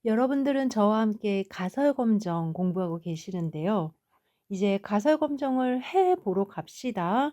여러분들은 저와 함께 가설 검정 공부하고 계시는데요. 이제 가설 검정을 해 보러 갑시다.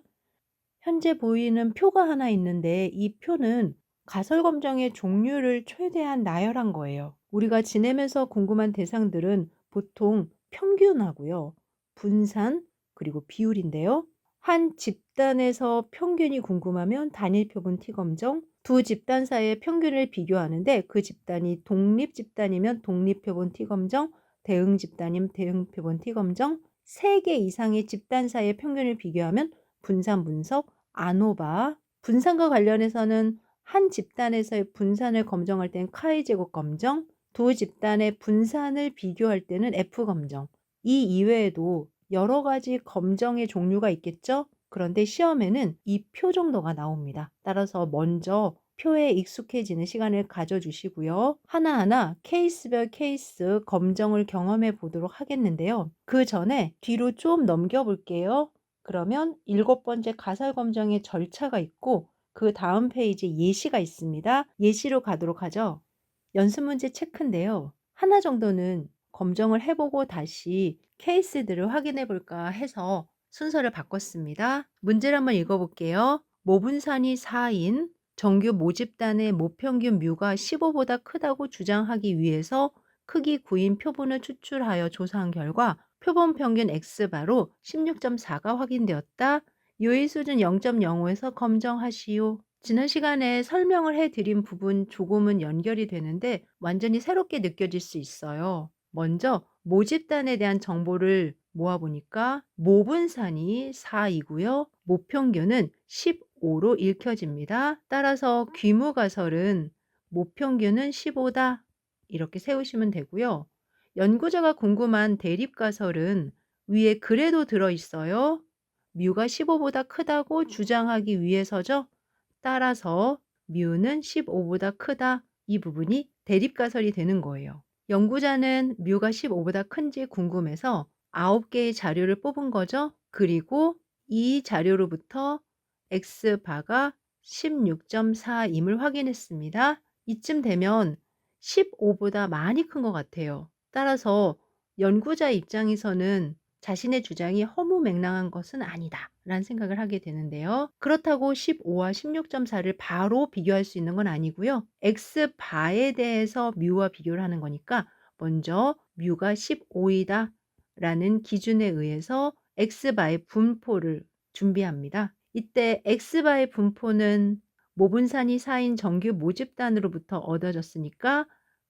현재 보이는 표가 하나 있는데 이 표는 가설 검정의 종류를 최대한 나열한 거예요. 우리가 지내면서 궁금한 대상들은 보통 평균하고요, 분산, 그리고 비율인데요. 한 집단에서 평균이 궁금하면 단일 표본 T 검정, 두 집단 사이의 평균을 비교하는데 그 집단이 독립 집단이면 독립 표본 T 검정, 대응 집단이면 대응 표본 T 검정, 3개 이상의 집단 사이의 평균을 비교하면 분산 분석, 아노바. 분산과 관련해서는 한 집단에서의 분산을 검정할 땐 카이 제곱 검정, 두 집단의 분산을 비교할 때는 F 검정. 이 이외에도 여러 가지 검정의 종류가 있겠죠? 그런데 시험에는 이 표 정도가 나옵니다. 따라서 먼저 표에 익숙해지는 시간을 가져주시고요. 하나하나 케이스별 케이스 검정을 경험해 보도록 하겠는데요. 그 전에 뒤로 좀 넘겨볼게요. 그러면 7번째 가설 검정의 절차가 있고 그 다음 페이지에 예시가 있습니다. 예시로 가도록 하죠. 연습 문제 체크인데요. 하나 정도는 검정을 해보고 다시 케이스들을 확인해 볼까 해서 순서를 바꿨습니다. 문제를 한번 읽어볼게요. 모분산이 4인 정규 모집단의 모평균 뮤가 15보다 크다고 주장하기 위해서 크기 9인 표본을 추출하여 조사한 결과 표본 평균 X바로 16.4가 확인되었다. 요의 수준 0.05에서 검정하시오. 지난 시간에 설명을 해드린 부분 조금은 연결이 되는데 완전히 새롭게 느껴질 수 있어요. 먼저 모집단에 대한 정보를 모아보니까 모분산이 4이고요. 모평균은 15로 읽혀집니다. 따라서 귀무가설은 모평균은 15다. 이렇게 세우시면 되고요. 연구자가 궁금한 대립가설은 위에 글에도 들어있어요. 뮤가 15보다 크다고 주장하기 위해서죠. 따라서 뮤는 15보다 크다. 이 부분이 대립가설이 되는 거예요. 연구자는 뮤가 15보다 큰지 궁금해서 9개의 자료를 뽑은 거죠. 그리고 이 자료로부터 X바가 16.4임을 확인했습니다. 이쯤 되면 15보다 많이 큰 것 같아요. 따라서 연구자 입장에서는 자신의 주장이 허무맹랑한 것은 아니다 라는 생각을 하게 되는데요. 그렇다고 15와 16.4를 바로 비교할 수 있는 건 아니고요. X바에 대해서 뮤와 비교를 하는 거니까 먼저 뮤가 15이다 라는 기준에 의해서 X바의 분포를 준비합니다. 이때 X바의 분포는 모분산이 4인 정규 모집단으로부터 얻어졌으니까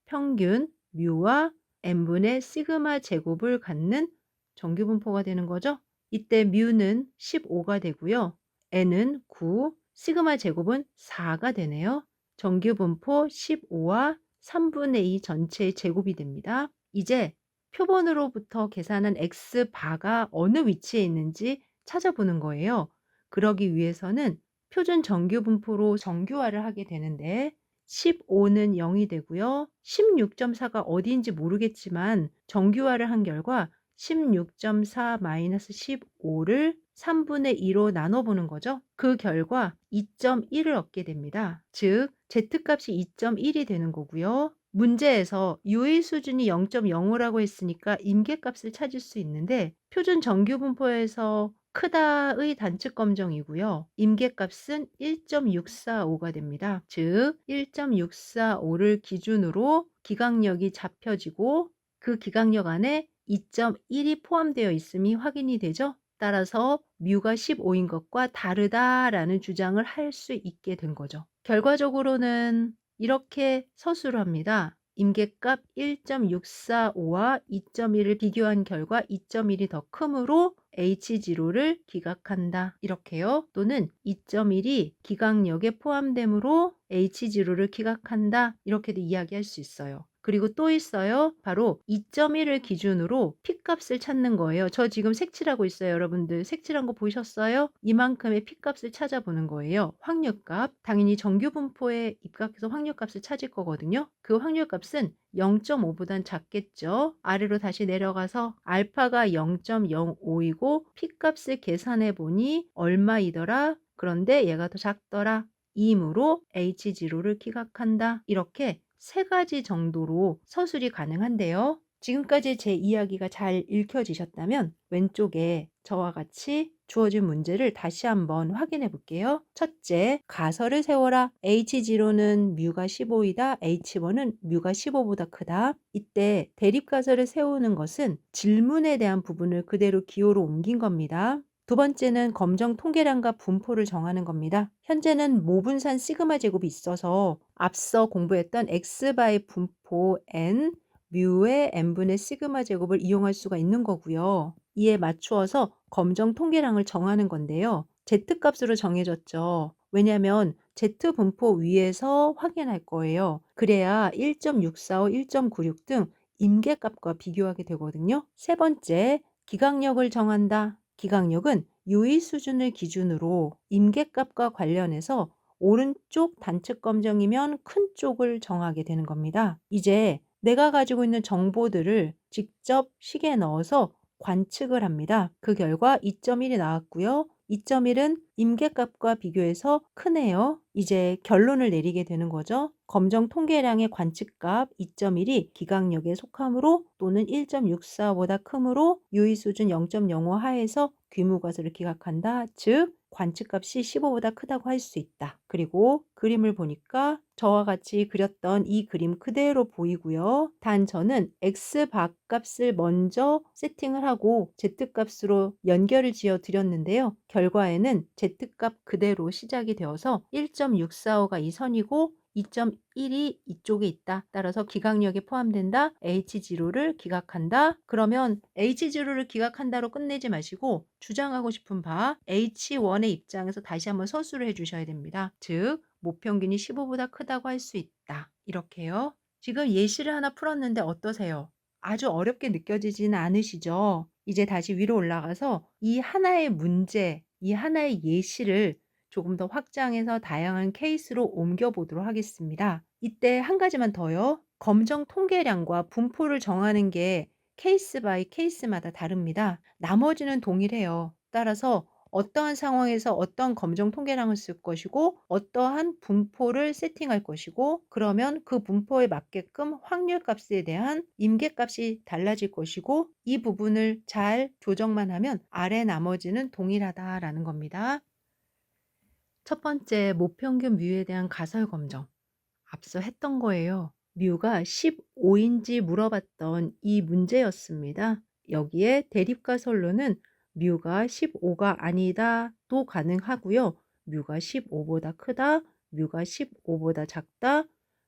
평균 뮤와 n분의 시그마 제곱을 갖는 정규 분포가 되는 거죠. 이때 뮤는 15가 되고요. n은 9, 시그마 제곱은 4가 되네요. 정규 분포 15와 3분의 2 전체의 제곱이 됩니다. 이제 표본으로부터 계산한 X바가 어느 위치에 있는지 찾아보는 거예요. 그러기 위해서는 표준 정규 분포로 정규화를 하게 되는데 15는 0이 되고요. 16.4가 어디인지 모르겠지만 정규화를 한 결과 16.4-15를 3분의 2로 나눠보는 거죠. 그 결과 2.1을 얻게 됩니다. 즉 Z값이 2.1이 되는 거고요. 문제에서 U의 수준이 0.05라고 했으니까 임계값을 찾을 수 있는데 표준 정규 분포에서 크다의 단측 검정이고요. 임계값은 1.645가 됩니다. 즉 1.645를 기준으로 기각력이 잡혀지고 그 기각력 안에 2.1이 포함되어 있음이 확인이 되죠. 따라서 뮤가 15인 것과 다르다라는 주장을 할 수 있게 된 거죠. 결과적으로는 이렇게 서술을 합니다. 임계값 1.645와 2.1을 비교한 결과 2.1이 더 크므로 H0를 기각한다. 이렇게요. 또는 2.1이 기각력에 포함되므로 H0를 기각한다. 이렇게도 이야기할 수 있어요. 그리고 또 있어요. 바로 2.1을 기준으로 P값을 찾는 거예요. 저 지금 색칠하고 있어요. 여러분들 색칠한 거 보셨어요? 이만큼의 P값을 찾아보는 거예요. 확률값. 당연히 정규 분포에 입각해서 확률값을 찾을 거거든요. 그 확률값은 0.5보단 작겠죠. 아래로 다시 내려가서 알파가 0.05이고 P값을 계산해 보니 얼마이더라? 그런데 얘가 더 작더라. 이므로 H0를 기각한다. 이렇게 세 가지 정도로 서술이 가능한데요. 지금까지 제 이야기가 잘 읽혀지셨다면 왼쪽에 저와 같이 주어진 문제를 다시 한번 확인해 볼게요. 첫째, 가설을 세워라. H0는 뮤가 15이다. H1은 뮤가 15보다 크다. 이때 대립가설을 세우는 것은 질문에 대한 부분을 그대로 기호로 옮긴 겁니다. 두 번째는 검정 통계량과 분포를 정하는 겁니다. 현재는 모분산 시그마 제곱이 있어서 앞서 공부했던 x바의 분포 n, 뮤의 n분의 시그마 제곱을 이용할 수가 있는 거고요. 이에 맞추어서 검정 통계량을 정하는 건데요. z값으로 정해졌죠. 왜냐하면 z분포 위에서 확인할 거예요. 그래야 1.645, 1.96 등 임계값과 비교하게 되거든요. 세 번째, 기강력을 정한다. 기강력은 유의 수준을 기준으로 임계값과 관련해서 오른쪽 단측 검정이면 큰 쪽을 정하게 되는 겁니다. 이제 내가 가지고 있는 정보들을 직접 식에 넣어서 관측을 합니다. 그 결과 2.1이 나왔고요. 2.1은 임계값과 비교해서 크네요. 이제 결론을 내리게 되는 거죠. 검정 통계량의 관측값 2.1이 기강력에 속하므로 또는 1.64보다 크므로 유의 수준 0.05 하에서 귀무가설을 기각한다. 즉 관측값이 15보다 크다고 할 수 있다. 그리고 그림을 보니까 저와 같이 그렸던 이 그림 그대로 보이고요. 단 저는 X바 값을 먼저 세팅을 하고 Z값으로 연결을 지어 드렸는데요. 결과에는 Z값 그대로 시작이 되어서 1.645가 이 선이고 2.1이 이쪽에 있다. 따라서 기각력에 포함된다. H0를 기각한다. 그러면 H0를 기각한다로 끝내지 마시고 주장하고 싶은 바 H1의 입장에서 다시 한번 서술을 해주셔야 됩니다. 즉 모평균이 15보다 크다고 할 수 있다. 이렇게요. 지금 예시를 하나 풀었는데 어떠세요? 아주 어렵게 느껴지지는 않으시죠? 이제 다시 위로 올라가서 이 하나의 문제, 이 하나의 예시를 조금 더 확장해서 다양한 케이스로 옮겨보도록 하겠습니다. 이때 한 가지만 더요. 검정 통계량과 분포를 정하는 게 케이스 바이 케이스마다 다릅니다. 나머지는 동일해요. 따라서 어떠한 상황에서 어떠한 검정 통계량을 쓸 것이고 어떠한 분포를 세팅할 것이고 그러면 그 분포에 맞게끔 확률값에 대한 임계값이 달라질 것이고 이 부분을 잘 조정만 하면 아래 나머지는 동일하다라는 겁니다. 첫 번째, 모평균 뮤에 대한 가설 검정. 앞서 했던 거예요. 뮤가 15인지 물어봤던 이 문제였습니다. 여기에 대립가설로는 뮤가 15가 아니다도 가능하고요. 뮤가 15보다 크다, 뮤가 15보다 작다,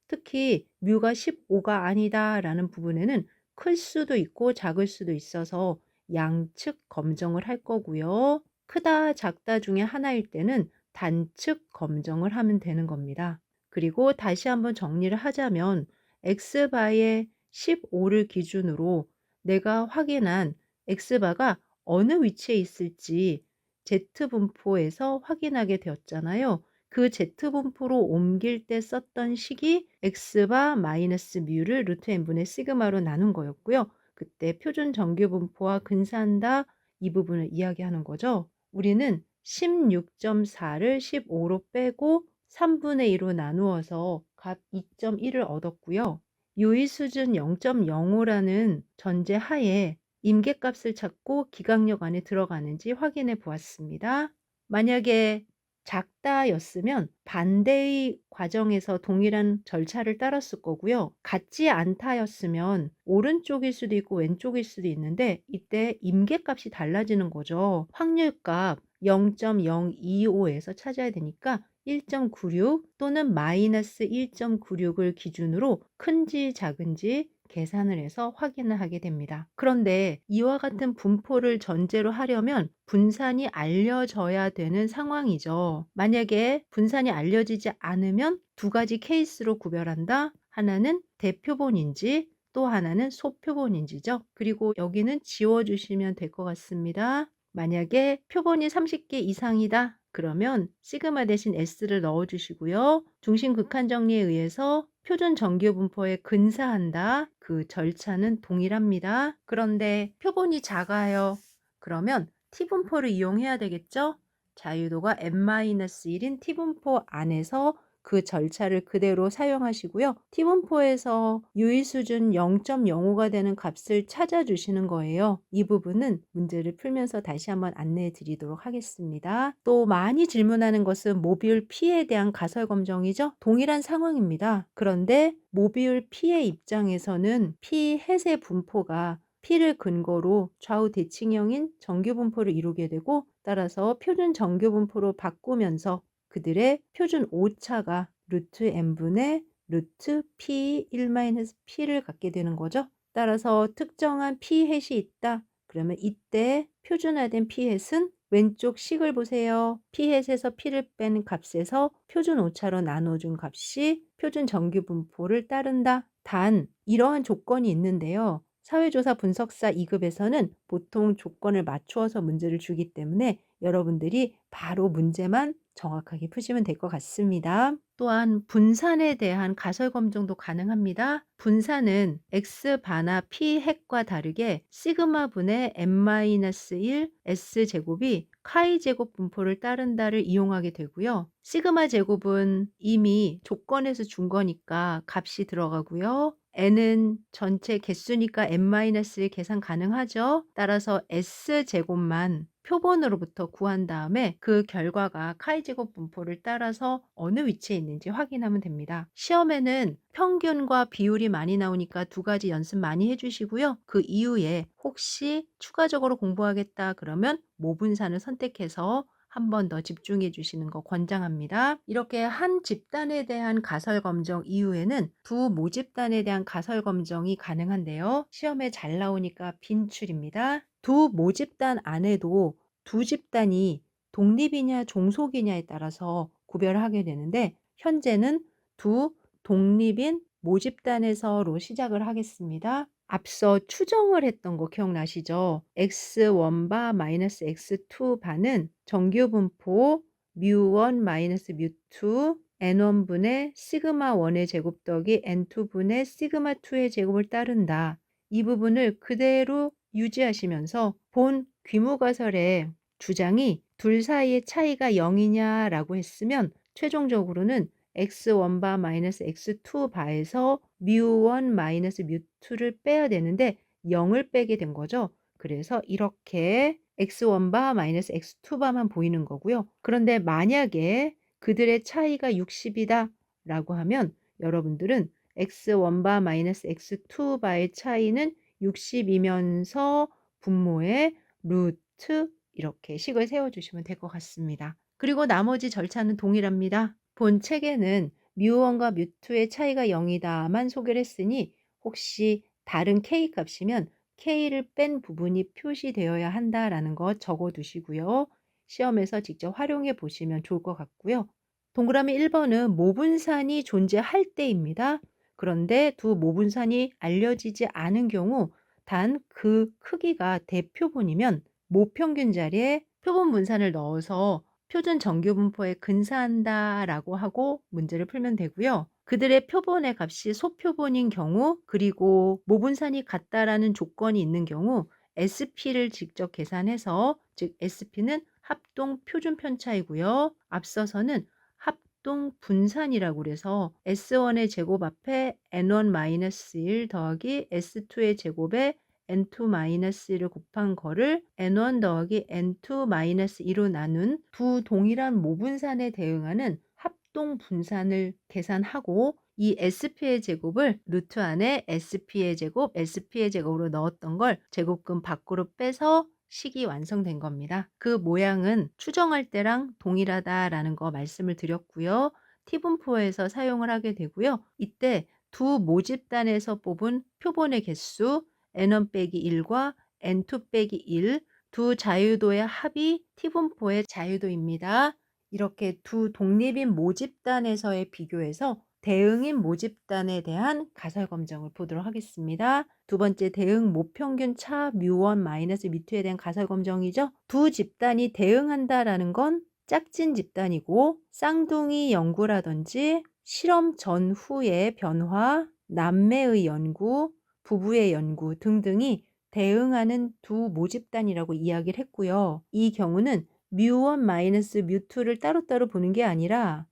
특히 뮤가 15가 아니다라는 부분에는 클 수도 있고 작을 수도 있어서 양측 검정을 할 거고요. 크다, 작다 중에 하나일 때는 단측 검정을 하면 되는 겁니다. 그리고 다시 한번 정리를 하자면 x바의 15를 기준으로 내가 확인한 x바가 어느 위치에 있을지 z분포에서 확인하게 되었잖아요. 그 z분포로 옮길 때 썼던 식이 x바 마이너스 뮤를 루트 n분의 시그마로 나눈 거였고요. 그때 표준 정규분포와 근사한다 이 부분을 이야기하는 거죠. 우리는 16.4를 15로 빼고 3분의 2로 나누어서 값 2.1을 얻었고요. 유의 수준 0.05라는 전제 하에 임계값을 찾고 기각력 안에 들어가는지 확인해 보았습니다. 만약에 작다였으면 반대의 과정에서 동일한 절차를 따랐을 거고요. 같지 않다였으면 오른쪽일 수도 있고 왼쪽일 수도 있는데 이때 임계값이 달라지는 거죠. 확률값 0.025에서 찾아야 되니까 1.96 또는 마이너스 1.96을 기준으로 큰지 작은지 계산을 해서 확인을 하게 됩니다. 그런데 이와 같은 분포를 전제로 하려면 분산이 알려져야 되는 상황이죠. 만약에 분산이 알려지지 않으면 두 가지 케이스로 구별한다. 하나는 대표본인지 또 하나는 소표본인지죠. 그리고 여기는 지워주시면 될 것 같습니다. 만약에 표본이 30개 이상이다. 그러면 시그마 대신 S를 넣어주시고요. 중심 극한 정리에 의해서 표준 정규 분포에 근사한다. 그 절차는 동일합니다. 그런데 표본이 작아요. 그러면 T분포를 이용해야 되겠죠? 자유도가 n-1인 T분포 안에서 그 절차를 그대로 사용하시고요. T분포에서 유의 수준 0.05가 되는 값을 찾아주시는 거예요. 이 부분은 문제를 풀면서 다시 한번 안내해 드리도록 하겠습니다. 또 많이 질문하는 것은 모듈 P에 대한 가설 검정이죠. 동일한 상황입니다. 그런데 모듈 P의 입장에서는 P 해세 분포가 P를 근거로 좌우 대칭형인 정규 분포를 이루게 되고, 따라서 표준 정규 분포로 바꾸면서 그들의 표준 오차가 루트 n분의 루트 P1-P를 갖게 되는 거죠. 따라서 특정한 P 햇이 있다. 그러면 이때 표준화된 P 햇은 왼쪽 식을 보세요. P 햇에서 P를 뺀 값에서 표준 오차로 나눠준 값이 표준 정규 분포를 따른다. 단 이러한 조건이 있는데요. 사회조사 분석사 2급에서는 보통 조건을 맞추어서 문제를 주기 때문에 여러분들이 바로 문제만 정확하게 푸시면 될 것 같습니다. 또한 분산에 대한 가설 검증도 가능합니다. 분산은 X바나 P 핵과 다르게 시그마분의 n-1 S제곱이 카이 제곱 분포를 따른다를 이용하게 되고요. 시그마 제곱은 이미 조건에서 준 거니까 값이 들어가고요. n은 전체 개수니까 n-1 계산 가능하죠. 따라서 S제곱만 표본으로부터 구한 다음에 그 결과가 카이제곱 분포를 따라서 어느 위치에 있는지 확인하면 됩니다. 시험에는 평균과 비율이 많이 나오니까 두 가지 연습 많이 해주시고요. 그 이후에 혹시 추가적으로 공부하겠다 그러면 모분산을 선택해서 한 번 더 집중해 주시는 거 권장합니다. 이렇게 한 집단에 대한 가설 검정 이후에는 두 모집단에 대한 가설 검정이 가능한데요. 시험에 잘 나오니까 빈출입니다. 두 모집단 안에도 두 집단이 독립이냐 종속이냐에 따라서 구별하게 되는데, 현재는 두 독립인 모집단에서로 시작을 하겠습니다. 앞서 추정을 했던 거 기억나시죠? x1바 마이너스 x2바는 정규분포 μ1 마이너스 μ2 n1분의 시그마 1의 제곱 더하기 n2분의 시그마 2의 제곱을 따른다. 이 부분을 그대로 유지하시면서 본 귀무가설의 주장이 둘 사이의 차이가 0이냐라고 했으면 최종적으로는 x1바 마이너스 x2바에서 μ1 마이너스 μ2를 빼야 되는데 0을 빼게 된 거죠. 그래서 이렇게 x1바 마이너스 x2바만 보이는 거고요. 그런데 만약에 그들의 차이가 60이다 라고 하면 여러분들은 x1바 마이너스 x2바의 차이는 60이면서 분모의 루트 이렇게 식을 세워주시면 될 것 같습니다. 그리고 나머지 절차는 동일합니다. 본 책에는 μ1과 μ2의 차이가 0이다만 소개를 했으니 혹시 다른 k 값이면 k를 뺀 부분이 표시되어야 한다라는 거 적어두시고요. 시험에서 직접 활용해 보시면 좋을 것 같고요. 동그라미 1번은 모분산이 존재할 때입니다. 그런데 두 모분산이 알려지지 않은 경우 단 그 크기가 대표본이면 모평균 자리에 표본 분산을 넣어서 표준 정규 분포에 근사한다라고 하고 문제를 풀면 되고요. 그들의 표본의 값이 소표본인 경우, 그리고 모분산이 같다라는 조건이 있는 경우 SP를 직접 계산해서, 즉 SP는 합동 표준 편차이고요. 앞서서는 합동 분산이라고 그래서 S1의 제곱 앞에 N1-1 더하기 S2의 제곱에 n2-1을 곱한 거를 n1 더하기 n2-2로 나눈 두 동일한 모분산에 대응하는 합동 분산을 계산하고, 이 SP의 제곱을 루트 안에 SP의 제곱, SP의 제곱으로 넣었던 걸 제곱근 밖으로 빼서 식이 완성된 겁니다. 그 모양은 추정할 때랑 동일하다라는 거 말씀을 드렸고요. T분포에서 사용을 하게 되고요. 이때 두 모집단에서 뽑은 표본의 개수 n1-1과 n2-1 두 자유도의 합이 T분포의 자유도입니다. 이렇게 두 독립인 모집단에서의 비교해서 대응인 모집단에 대한 가설 검정을 보도록 하겠습니다. 두 번째, 대응 모평균 차 μ1 마이너스 μ2에 대한 가설 검정이죠. 두 집단이 대응한다라는 건 짝진 집단이고, 쌍둥이 연구라든지 실험 전후의 변화, 남매의 연구, 부부의 연구 등등이 대응하는 두 모집단이라고 이야기를 했고요. 이 경우는 μ1 마이너스 μ2를 따로따로 보는 게 아니라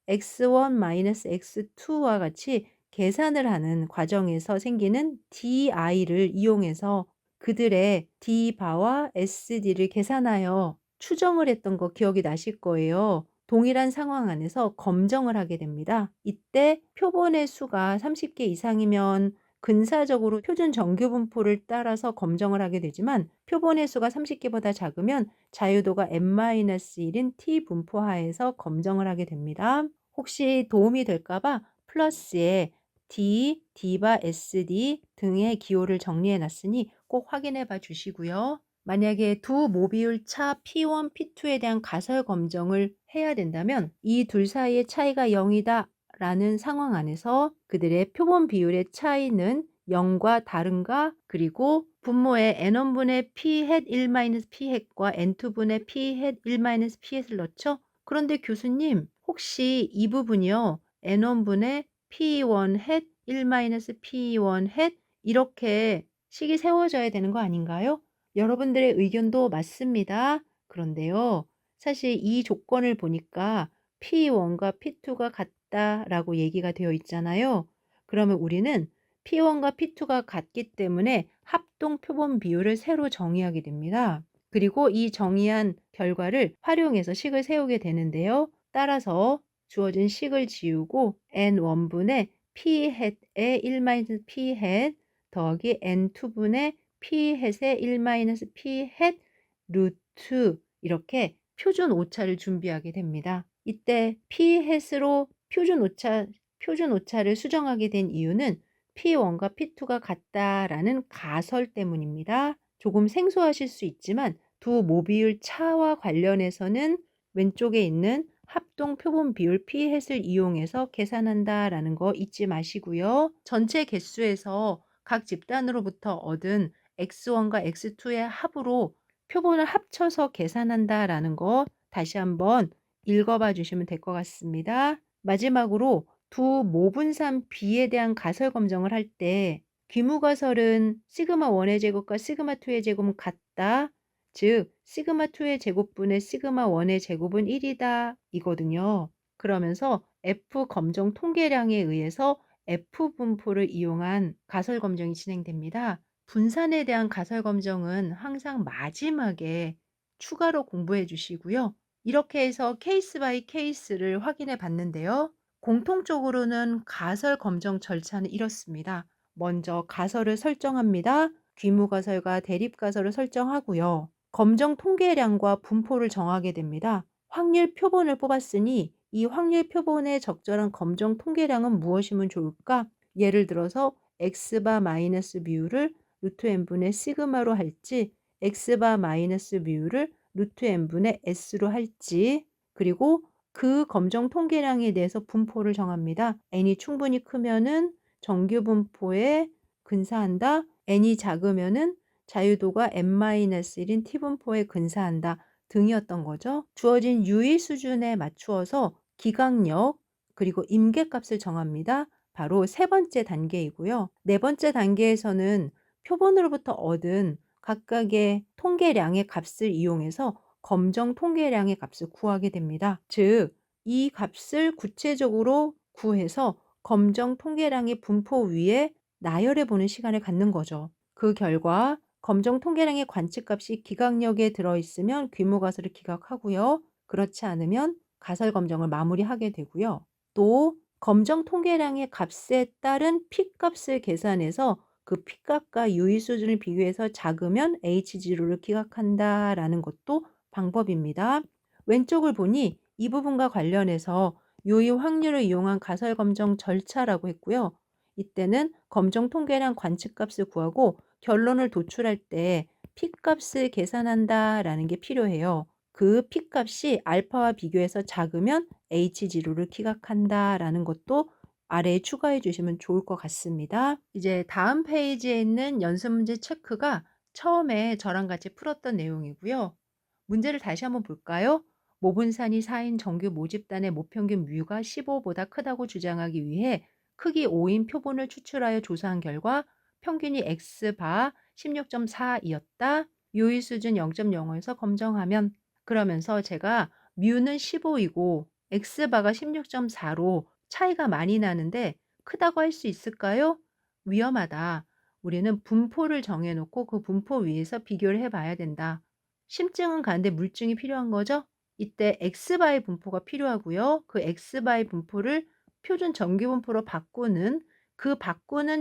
x1 x2와 같이 계산을 하는 과정에서 생기는 di를 이용해서 그들의 d바와 sd를 계산하여 추정을 했던 거 기억이 나실 거예요. 동일한 상황 안에서 검정을 하게 됩니다. 이때 표본의 수가 30개 이상이면 근사적으로 표준 정규 분포를 따라서 검정을 하게 되지만 표본의 수가 30개보다 작으면 자유도가 n-1인 t 분포 하에서 검정을 하게 됩니다. 혹시 도움이 될까 봐 플러스에 D, D바 SD 등의 기호를 정리해 놨으니 꼭 확인해 봐 주시고요. 만약에 두 모비율 차 P1, P2에 대한 가설 검정을 해야 된다면 이 둘 사이의 차이가 0이다 라는 상황 안에서 그들의 표본 비율의 차이는 0과 다른가, 그리고 분모에 n1분의 p hat 1 p hat과 n2분의 p hat 1 p hat을 넣죠. 그런데 교수님, 혹시 이 부분이요, n1분의 p1 hat 1 p1 hat 이렇게 식이 세워져야 되는 거 아닌가요? 여러분들의 의견도 맞습니다. 그런데요, 사실 이 조건을 보니까 P1과 P2가 같다라고 얘기가 되어 있잖아요. 그러면 우리는 P1과 P2가 같기 때문에 합동 표본 비율을 새로 정의하게 됩니다. 그리고 이 정의한 결과를 활용해서 식을 세우게 되는데요. 따라서 주어진 식을 지우고 n1분의 p hat의 1 p hat 더하기 n2분의 p hat의 1 p hat 루트 이렇게 표준 오차를 준비하게 됩니다. 이때 p hat으로 표준 오차를 수정하게 된 이유는 P1과 P2가 같다라는 가설 때문입니다. 조금 생소하실 수 있지만 두 모비율 차와 관련해서는 왼쪽에 있는 합동 표본 비율 p hat을 이용해서 계산한다라는 거 잊지 마시고요. 전체 개수에서 각 집단으로부터 얻은 x1과 x2의 합으로 표본을 합쳐서 계산한다라는 거 다시 한번 읽어봐 주시면 될 것 같습니다. 마지막으로 두 모분산 B에 대한 가설 검정을 할 때 귀무가설은 시그마 1의 제곱과 시그마 2의 제곱은 같다. 즉 시그마 2의 제곱분의 시그마 1의 제곱은 1이다 이거든요. 그러면서 F 검정 통계량에 의해서 F 분포를 이용한 가설 검정이 진행됩니다. 분산에 대한 가설 검정은 항상 마지막에 추가로 공부해 주시고요. 이렇게 해서 케이스 바이 케이스를 확인해 봤는데요. 공통적으로는 가설 검정 절차는 이렇습니다. 먼저 가설을 설정합니다. 귀무가설과 대립가설을 설정하고요. 검정 통계량과 분포를 정하게 됩니다. 확률 표본을 뽑았으니 이 확률 표본의 적절한 검정 통계량은 무엇이면 좋을까? 예를 들어서 x바 마이너스 뮤를 루트 n분의 시그마로 할지, x바 마이너스 뮤를 루트 n분의 s로 할지, 그리고 그 검정 통계량에 대해서 분포를 정합니다. n이 충분히 크면은 정규 분포에 근사한다. n이 작으면은 자유도가 n-1인 t분포에 근사한다 등이었던 거죠. 주어진 유의 수준에 맞추어서 기각력 그리고 임계값을 정합니다. 바로 세 번째 단계이고요. 네 번째 단계에서는 표본으로부터 얻은 각각의 통계량의 값을 이용해서 검정 통계량의 값을 구하게 됩니다. 즉, 이 값을 구체적으로 구해서 검정 통계량의 분포 위에 나열해 보는 시간을 갖는 거죠. 그 결과 검정 통계량의 관측값이 기각력에 들어있으면 귀무가설을 기각하고요. 그렇지 않으면 가설 검정을 마무리하게 되고요. 또 검정 통계량의 값에 따른 P값을 계산해서 그 P값과 유의 수준을 비교해서 작으면 H0를 기각한다라는 것도 방법입니다. 왼쪽을 보니 이 부분과 관련해서 유의 확률을 이용한 가설 검정 절차라고 했고요. 이때는 검정 통계량 관측값을 구하고 결론을 도출할 때 P값을 계산한다라는 게 필요해요. 그 P값이 알파와 비교해서 작으면 H0를 기각한다라는 것도 아래에 추가해 주시면 좋을 것 같습니다. 이제 다음 페이지에 있는 연습 문제 체크가 처음에 저랑 같이 풀었던 내용이고요. 문제를 다시 한번 볼까요? 모분산이 4인 정규 모집단의 모평균 뮤가 15보다 크다고 주장하기 위해 크기 5인 표본을 추출하여 조사한 결과 평균이 X바 16.4이었다. 유의 수준 0.05에서 검정하면, 그러면서 제가 뮤는 15이고 X바가 16.4로 차이가 많이 나는데 크다고 할 수 있을까요? 위험하다. 우리는 분포를 정해 놓고 그 분포 위에서 비교를 해 봐야 된다. 심증은 가는데 물증이 필요한 거죠? 이때 X바의 분포가 필요하고요. 그 X바의 분포를 표준 정규 분포로 바꾸는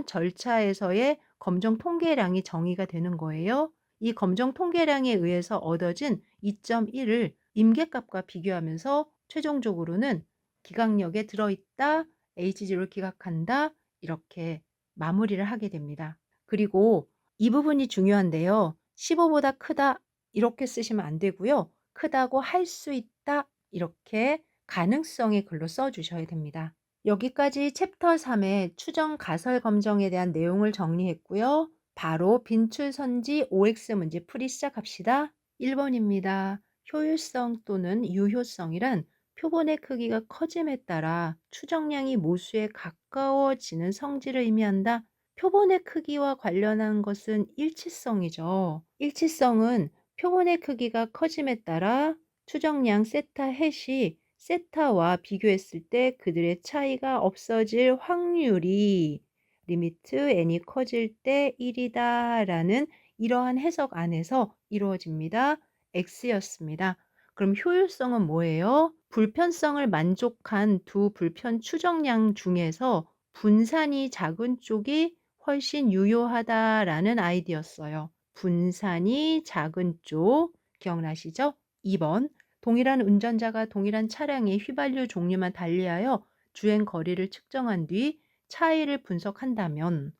절차에서의 검정 통계량이 정의가 되는 거예요. 이 검정 통계량에 의해서 얻어진 2.1을 임계값과 비교하면서 최종적으로는 기각력에 들어있다, H지로 기각한다, 이렇게 마무리를 하게 됩니다. 그리고 이 부분이 중요한데요. 15보다 크다 이렇게 쓰시면 안 되고요. 크다고 할 수 있다 이렇게 가능성의 글로 써 주셔야 됩니다. 여기까지 챕터 3의 추정 가설 검정에 대한 내용을 정리했고요. 바로 빈출선지 OX 문제 풀이 시작합시다. 1번입니다. 효율성 또는 유효성이란 표본의 크기가 커짐에 따라 추정량이 모수에 가까워지는 성질을 의미한다. 표본의 크기와 관련한 것은 일치성이죠. 일치성은 표본의 크기가 커짐에 따라 추정량 세타 햇이 세타와 비교했을 때 그들의 차이가 없어질 확률이 리미트 n이 커질 때 1이다 라는 이러한 해석 안에서 이루어집니다. X였습니다. 그럼 효율성은 뭐예요? 불편성을 만족한 두 불편 추정량 중에서 분산이 작은 쪽이 훨씬 유효하다라는 아이디어였어요. 분산이 작은 쪽 기억나시죠? 2번 동일한 운전자가 동일한 차량의 휘발유 종류만 달리하여 주행 거리를 측정한 뒤 차이를 분석한다면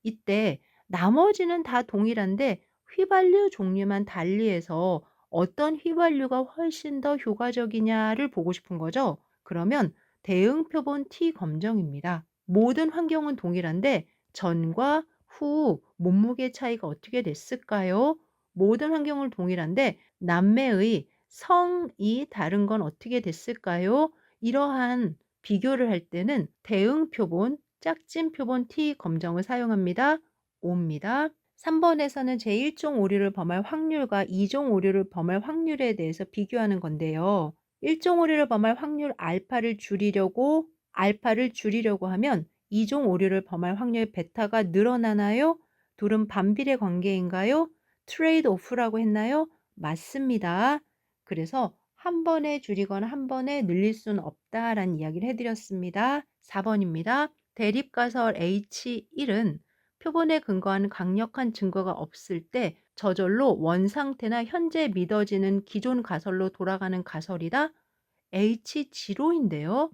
이때 나머지는 다 동일한데 휘발유 종류만 달리해서 어떤 휘발유가 훨씬 더 효과적이냐를 보고 싶은 거죠. 그러면 대응 표본 T 검정입니다. 모든 환경은 동일한데 전과 후 몸무게 차이가 어떻게 됐을까요? 모든 환경은 동일한데 남매의 성이 다른 건 어떻게 됐을까요? 이러한 비교를 할 때는 대응 표본, 짝진 표본 T 검정을 사용합니다. 5입니다. 3번에서는 제1종 오류를 범할 확률과 2종 오류를 범할 확률에 대해서 비교하는 건데요. 1종 오류를 범할 확률 알파를 줄이려고 하면 2종 오류를 범할 확률 베타가 늘어나나요? 둘은 반비례 관계인가요? 트레이드 오프라고 했나요? 맞습니다. 그래서 한 번에 줄이거나 한 번에 늘릴 수는 없다라는 이야기를 해드렸습니다. 4번입니다. 대립가설 H1은 표본에 근거한 강력한 증거가 없을 때 저절로 원상태나 현재 믿어지는 기존 가설로 돌아가는 가설이다. H0인데요.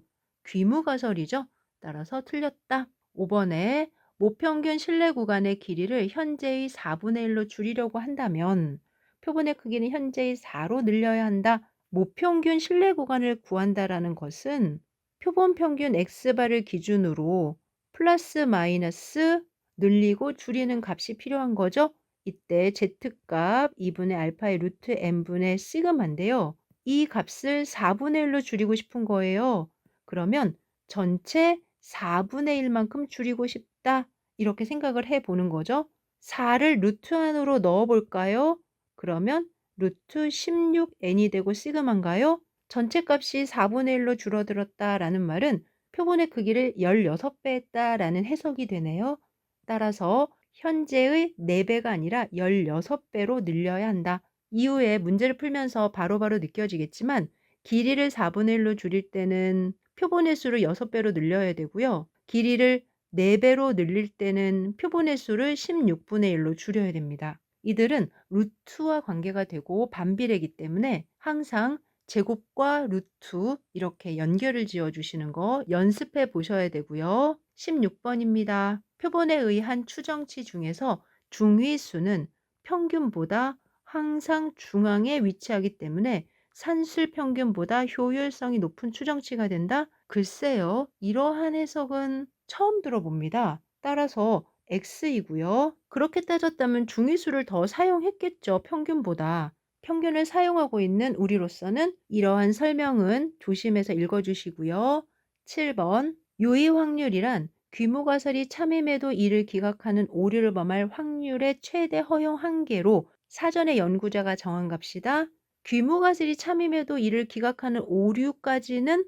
귀무가설이죠. 따라서 틀렸다. 5번에 모평균 실내 구간의 길이를 현재의 4분의 1로 줄이려고 한다면 표본의 크기는 현재의 4로 늘려야 한다. 모평균 실내 구간을 구한다라는 것은 표본 평균 X바를 기준으로 플러스 마이너스 늘리고 줄이는 값이 필요한 거죠. 이때 Z값 2분의 알파의 루트 n분의 시그마인데요. 이 값을 4분의 1로 줄이고 싶은 거예요. 그러면 전체 4분의 1만큼 줄이고 싶다. 이렇게 생각을 해 보는 거죠. 4를 루트 안으로 넣어 볼까요? 그러면 루트 16n이 되고 시그마인가요? 전체 값이 4분의 1로 줄어들었다라는 말은 표본의 크기를 16배 했다라는 해석이 되네요. 따라서 현재의 4배가 아니라 16배로 늘려야 한다. 이후에 문제를 풀면서 바로바로 느껴지겠지만 길이를 4분의 1로 줄일 때는 표본의 수를 6배로 늘려야 되고요. 길이를 4배로 늘릴 때는 표본의 수를 16분의 1로 줄여야 됩니다. 이들은 루트와 관계가 되고 반비례이기 때문에 항상 제곱과 루트 이렇게 연결을 지어 주시는 거 연습해 보셔야 되고요. 16번입니다. 표본에 의한 추정치 중에서 중위수는 평균보다 항상 중앙에 위치하기 때문에 산술 평균보다 효율성이 높은 추정치가 된다? 글쎄요. 이러한 해석은 처음 들어봅니다. 따라서 X이고요. 그렇게 따졌다면 중위수를 더 사용했겠죠. 평균보다. 평균을 사용하고 있는 우리로서는 이러한 설명은 조심해서 읽어주시고요. 7번 유의 확률이란 귀무가설이 참임해도 이를 기각하는 오류를 범할 확률의 최대 허용 한계로 사전에 연구자가 정한 값이다. 귀무가설이 참임해도 이를 기각하는 오류까지는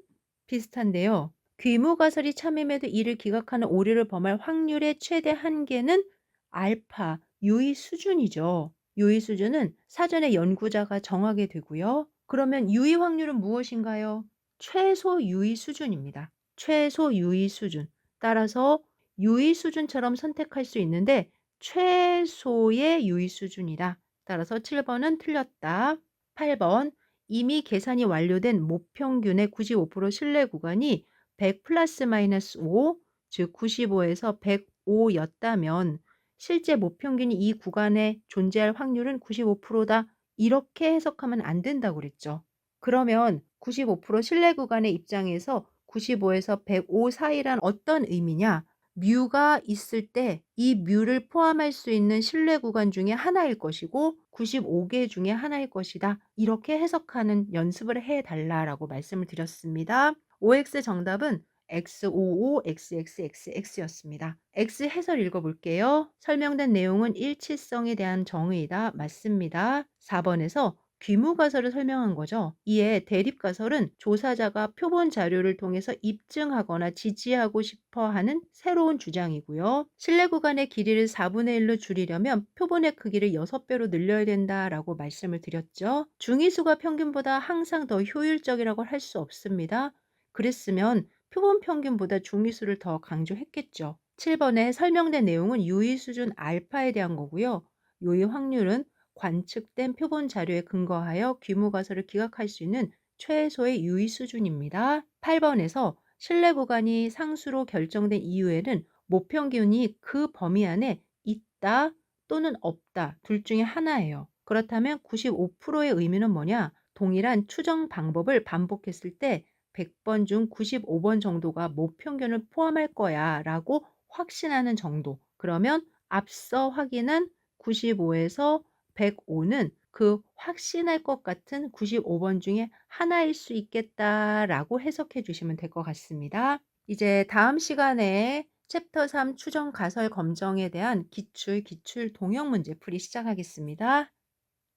비슷한데요. 귀무가설이 참임에도 이를 기각하는 오류를 범할 확률의 최대 한계는 알파, 유의 수준이죠. 유의 수준은 사전에 연구자가 정하게 되고요. 그러면 유의 확률은 무엇인가요? 최소 유의 수준입니다. 최소 유의 수준. 따라서 유의 수준처럼 선택할 수 있는데 최소의 유의 수준이다. 따라서 7번은 틀렸다. 8번 이미 계산이 완료된 모평균의 95% 신뢰 구간이 100 플러스 마이너스 5, 즉 95에서 105였다면 실제 모평균이 이 구간에 존재할 확률은 95%다. 이렇게 해석하면 안 된다고 그랬죠. 그러면 95% 신뢰 구간의 입장에서 95에서 105 사이란 어떤 의미냐? 뮤가 있을 때 이 뮤를 포함할 수 있는 신뢰 구간 중에 하나일 것이고 95개 중에 하나일 것이다. 이렇게 해석하는 연습을 해 달라라고 말씀을 드렸습니다. OX 정답은 X55 XXXX였습니다. X 해설 읽어볼게요. 설명된 내용은 일치성에 대한 정의이다. 맞습니다. 4번에서 귀무가설을 설명한 거죠. 이에 대립가설은 조사자가 표본 자료를 통해서 입증하거나 지지하고 싶어 하는 새로운 주장이고요. 신뢰 구간의 길이를 4분의 1로 줄이려면 표본의 크기를 6배로 늘려야 된다라고 말씀을 드렸죠. 중위수가 평균보다 항상 더 효율적이라고 할 수 없습니다. 그랬으면 표본 평균보다 중위수를 더 강조했겠죠. 7번에 설명된 내용은 유의 수준 알파에 대한 거고요. 유의 확률은 관측된 표본 자료에 근거하여 귀무가설을 기각할 수 있는 최소의 유의 수준입니다. 8번에서 신뢰 구간이 상수로 결정된 이유에는 모평균이 그 범위 안에 있다 또는 없다 둘 중에 하나예요. 그렇다면 95%의 의미는 뭐냐? 동일한 추정 방법을 반복했을 때 100번 중 95번 정도가 모평균을 포함할 거야 라고 확신하는 정도. 그러면 앞서 확인한 95에서 105는 그 확신할 것 같은 95번 중에 하나일 수 있겠다라고 해석해 주시면 될 것 같습니다. 이제 다음 시간에 챕터 3 추정 가설 검정에 대한 기출 동형 문제 풀이 시작하겠습니다.